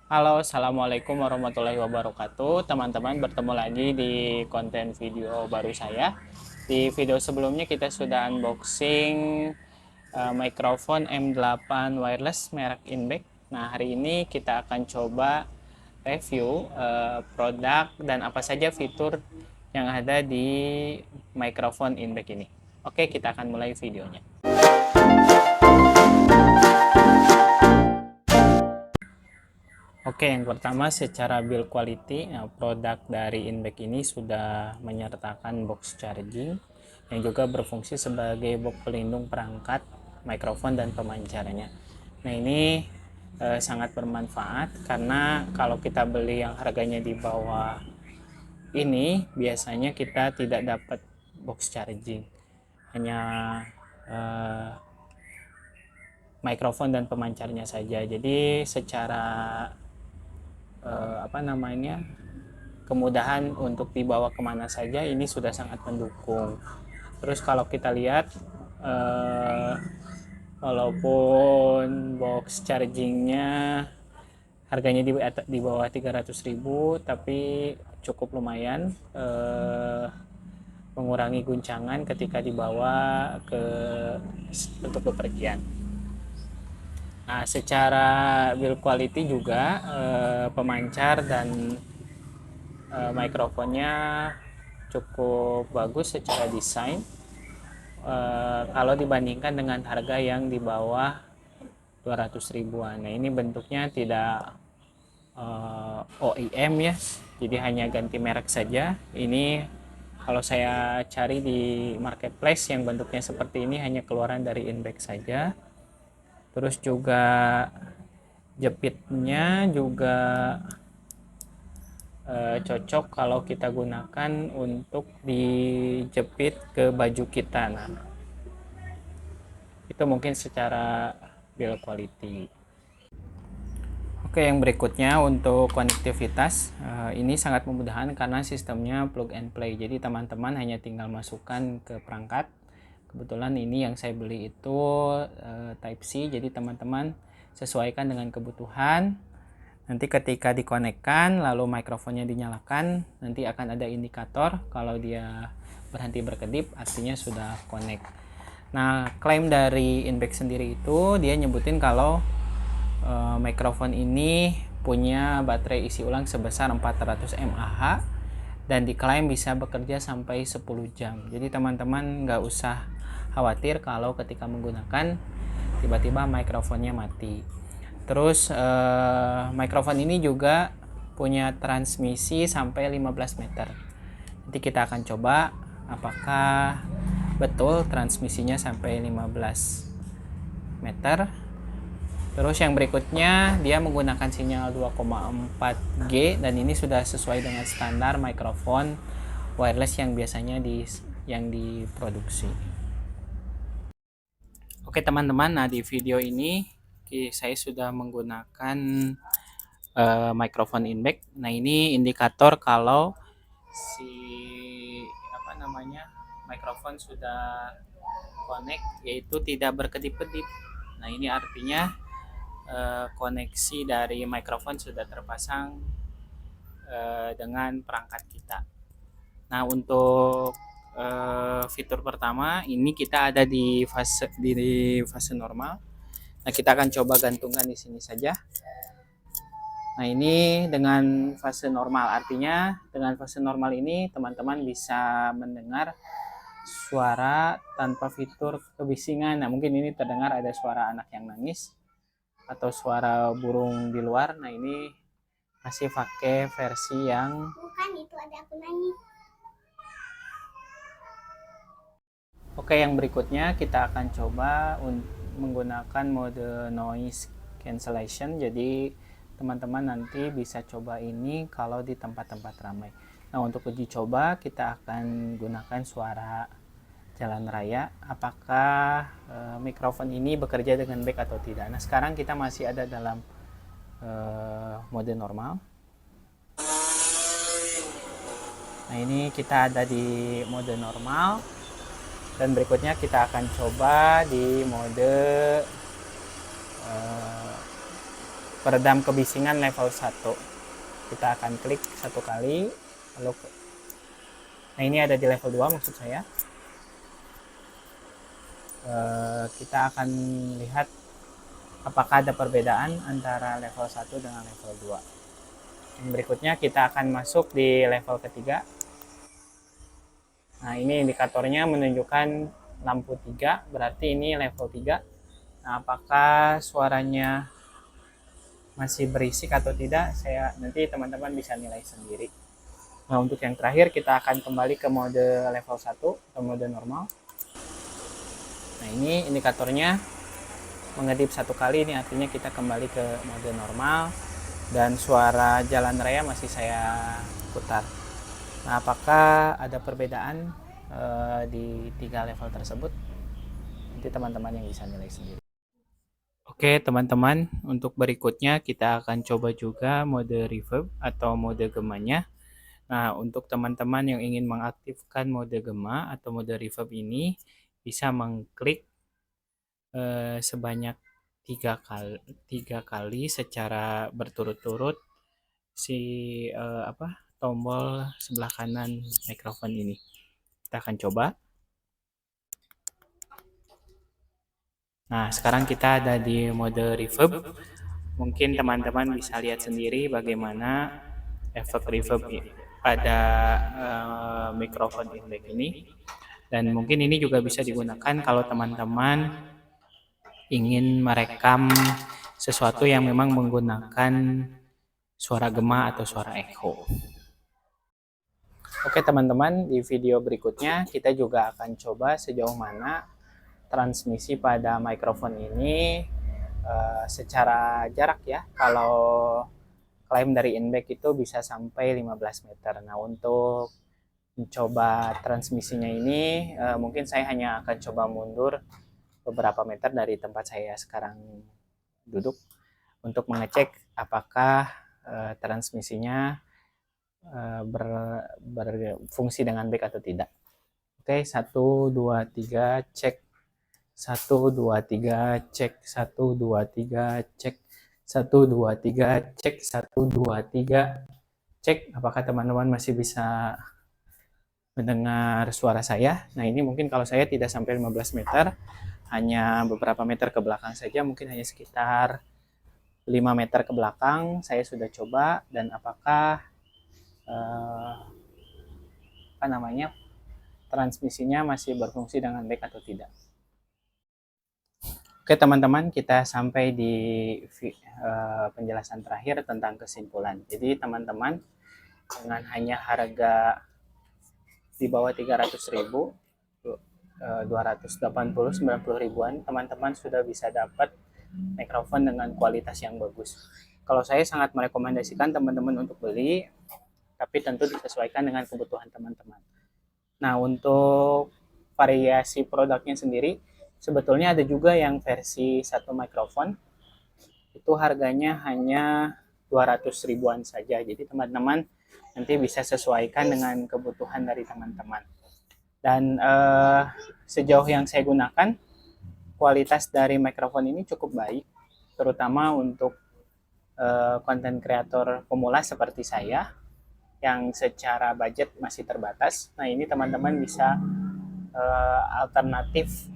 Halo, assalamualaikum warahmatullahi wabarakatuh. Teman-teman, bertemu lagi di konten video baru saya. Di video sebelumnya kita sudah unboxing mikrofon M8 wireless merek Inbeck. Nah, hari ini kita akan coba review produk dan apa saja fitur yang ada di mikrofon Inbeck ini. Oke, kita akan mulai videonya. Oke, yang pertama secara build quality, produk dari Inbeck ini sudah menyertakan box charging yang juga berfungsi sebagai box pelindung perangkat, mikrofon dan pemancarnya. Nah, ini sangat bermanfaat karena kalau kita beli yang harganya di bawah ini, biasanya kita tidak dapat box charging. Hanya eh, mikrofon dan pemancarnya saja. Jadi secara kemudahan untuk dibawa kemana saja ini sudah sangat mendukung. Terus kalau kita lihat eh, walaupun box chargingnya harganya di bawah 300.000 tapi cukup lumayan mengurangi guncangan ketika dibawa untuk bepergian. Nah, secara build quality juga pemancar dan mikrofonnya cukup bagus secara desain kalau dibandingkan dengan harga yang di bawah 200 ribuan. Nah, ini bentuknya tidak OEM ya, jadi hanya ganti merek saja. Ini kalau saya cari di marketplace yang bentuknya seperti ini hanya keluaran dari Inbeck saja. Terus juga jepitnya juga cocok kalau kita gunakan untuk dijepit ke baju kita. Nah, itu mungkin secara build quality. Oke, yang berikutnya untuk konektivitas, ini sangat memudahkan karena sistemnya plug and play. Jadi teman-teman hanya tinggal masukkan ke perangkat. Kebetulan ini yang saya beli itu Type C, jadi teman-teman sesuaikan dengan kebutuhan. Nanti ketika dikonekkan lalu mikrofonnya dinyalakan, nanti akan ada indikator. Kalau dia berhenti berkedip artinya sudah connect. Nah, klaim dari Inbeck sendiri itu dia nyebutin kalau mikrofon ini punya baterai isi ulang sebesar 400 mAh dan diklaim bisa bekerja sampai 10 jam. Jadi teman-teman nggak usah khawatir kalau ketika menggunakan tiba-tiba mikrofonnya mati. Terus mikrofon ini juga punya transmisi sampai 15 meter. Nanti kita akan coba apakah betul transmisinya sampai 15 meter. Terus yang berikutnya dia menggunakan sinyal 2,4G dan ini sudah sesuai dengan standar mikrofon wireless yang biasanya yang diproduksi. Oke teman-teman, nah di video ini saya sudah menggunakan mikrofon Inbeck. Nah, ini indikator kalau si mikrofon sudah connect yaitu tidak berkedip-kedip. Nah, ini artinya koneksi dari mikrofon sudah terpasang dengan perangkat kita. Nah, untuk fitur pertama ini kita ada di fase normal. Nah, kita akan coba gantungkan di sini saja. Nah, ini dengan fase normal, artinya dengan fase normal ini teman-teman bisa mendengar suara tanpa fitur kebisingan. Nah, mungkin ini terdengar ada suara anak yang nangis atau suara burung di luar. Nah, ini masih pakai versi yang bukan itu ada aku nangis. Oke, yang berikutnya kita akan coba menggunakan mode noise cancellation. Jadi teman-teman nanti bisa coba ini kalau di tempat-tempat ramai. Nah, untuk uji coba kita akan gunakan suara jalan raya. Apakah mikrofon ini bekerja dengan baik atau tidak? Nah, sekarang kita masih ada dalam mode normal. Nah, ini kita ada di mode normal. Dan berikutnya kita akan coba di mode peredam kebisingan level 1. Kita akan klik satu kali, lalu nah ini ada di level 2 maksud saya. Kita akan lihat apakah ada perbedaan antara level 1 dengan level 2. Yang berikutnya kita akan masuk di level ketiga. Nah, ini indikatornya menunjukkan lampu 3, berarti ini level 3. Nah, apakah suaranya masih berisik atau tidak, nanti teman-teman bisa nilai sendiri. Nah, untuk yang terakhir kita akan kembali ke mode level 1 atau mode normal. Nah, ini indikatornya mengedip satu kali, ini artinya kita kembali ke mode normal dan suara jalan raya masih saya putar. Nah, apakah ada perbedaan di 3 level tersebut? Nanti teman-teman yang bisa nilai sendiri. Oke teman-teman, untuk berikutnya kita akan coba juga mode reverb atau mode gemanya. Nah, untuk teman-teman yang ingin mengaktifkan mode gema atau mode reverb ini, bisa mengklik sebanyak 3 kali secara berturut-turut tombol sebelah kanan mikrofon ini. Kita akan coba. Nah, sekarang kita ada di mode reverb. Mungkin teman-teman bisa lihat sendiri bagaimana efek reverb pada mikrofon inback ini. Dan mungkin ini juga bisa digunakan kalau teman-teman ingin merekam sesuatu yang memang menggunakan suara gema atau suara echo. Oke teman-teman, di video berikutnya kita juga akan coba sejauh mana transmisi pada mikrofon ini secara jarak ya. Kalau klaim dari inback itu bisa sampai 15 meter. Nah, untuk mencoba transmisinya ini mungkin saya hanya akan coba mundur beberapa meter dari tempat saya sekarang duduk untuk mengecek apakah transmisinya berfungsi dengan baik atau tidak. Oke, 1 2 3 cek. 1 2 3 cek. 1 2 3 cek. 1 2 3 cek. 1 2 3 cek. Apakah teman-teman masih bisa mendengar suara saya? Nah, ini mungkin kalau saya tidak sampai 15 meter, hanya beberapa meter ke belakang saja, mungkin hanya sekitar 5 meter ke belakang saya sudah coba, dan apakah transmisinya masih berfungsi dengan baik atau tidak. Oke teman-teman, kita sampai di penjelasan terakhir tentang kesimpulan. Jadi teman-teman, dengan hanya harga di bawah 300.000, 280 90 ribuan, teman-teman sudah bisa dapat mikrofon dengan kualitas yang bagus. Kalau saya sangat merekomendasikan teman-teman untuk beli, tapi tentu disesuaikan dengan kebutuhan teman-teman. Nah, untuk variasi produknya sendiri, sebetulnya ada juga yang versi satu mikrofon, itu harganya hanya 200 ribuan saja. Jadi teman-teman nanti bisa sesuaikan dengan kebutuhan dari teman-teman. Dan sejauh yang saya gunakan, kualitas dari mikrofon ini cukup baik, terutama untuk konten kreator pemula seperti saya yang secara budget masih terbatas. Nah, ini teman-teman bisa alternatif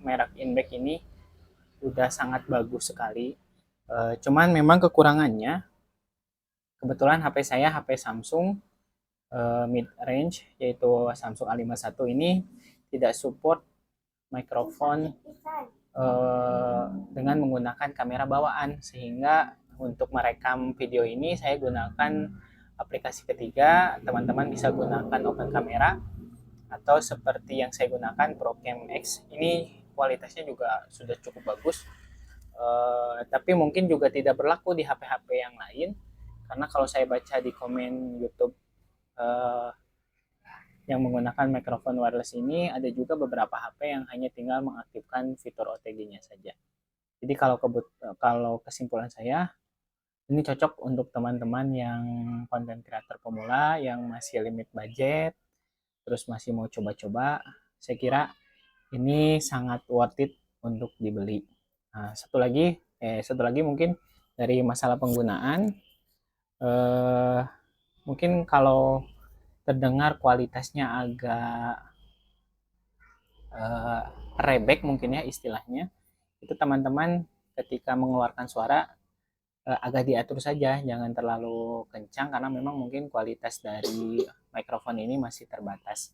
merek inback ini udah sangat bagus sekali. Cuman memang kekurangannya, kebetulan HP saya HP Samsung mid range, yaitu Samsung A51 ini tidak support mikrofon dengan menggunakan kamera bawaan, sehingga untuk merekam video ini saya gunakan aplikasi ketiga. Teman-teman bisa gunakan open kamera atau seperti yang saya gunakan Procam X. Ini kualitasnya juga sudah cukup bagus, tapi mungkin juga tidak berlaku di HP-HP yang lain, karena kalau saya baca di komen YouTube yang menggunakan mikrofon wireless ini, ada juga beberapa HP yang hanya tinggal mengaktifkan fitur OTG-nya saja. Jadi kalau kesimpulan saya, ini cocok untuk teman-teman yang konten kreator pemula yang masih limit budget, terus masih mau coba-coba. Saya kira ini sangat worth it untuk dibeli. Nah, satu lagi mungkin Dari masalah penggunaan, mungkin kalau terdengar kualitasnya agak rebek mungkin ya istilahnya, itu teman-teman ketika mengeluarkan suara agak diatur saja, jangan terlalu kencang karena memang mungkin kualitas dari mikrofon ini masih terbatas.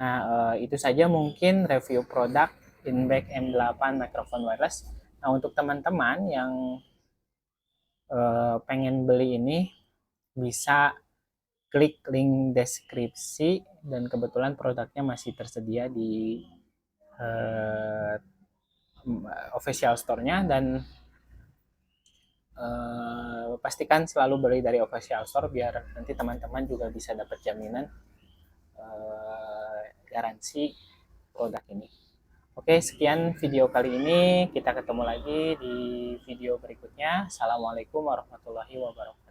Nah, itu saja mungkin review produk Inback M8 microphone wireless. Nah, untuk teman-teman yang pengen beli ini bisa klik link deskripsi dan kebetulan produknya masih tersedia di uh, official store-nya dan pastikan selalu beli dari official store biar nanti teman-teman juga bisa dapat jaminan garansi produk ini. Oke, sekian video kali ini. Kita ketemu lagi di video berikutnya. Assalamualaikum warahmatullahi wabarakatuh.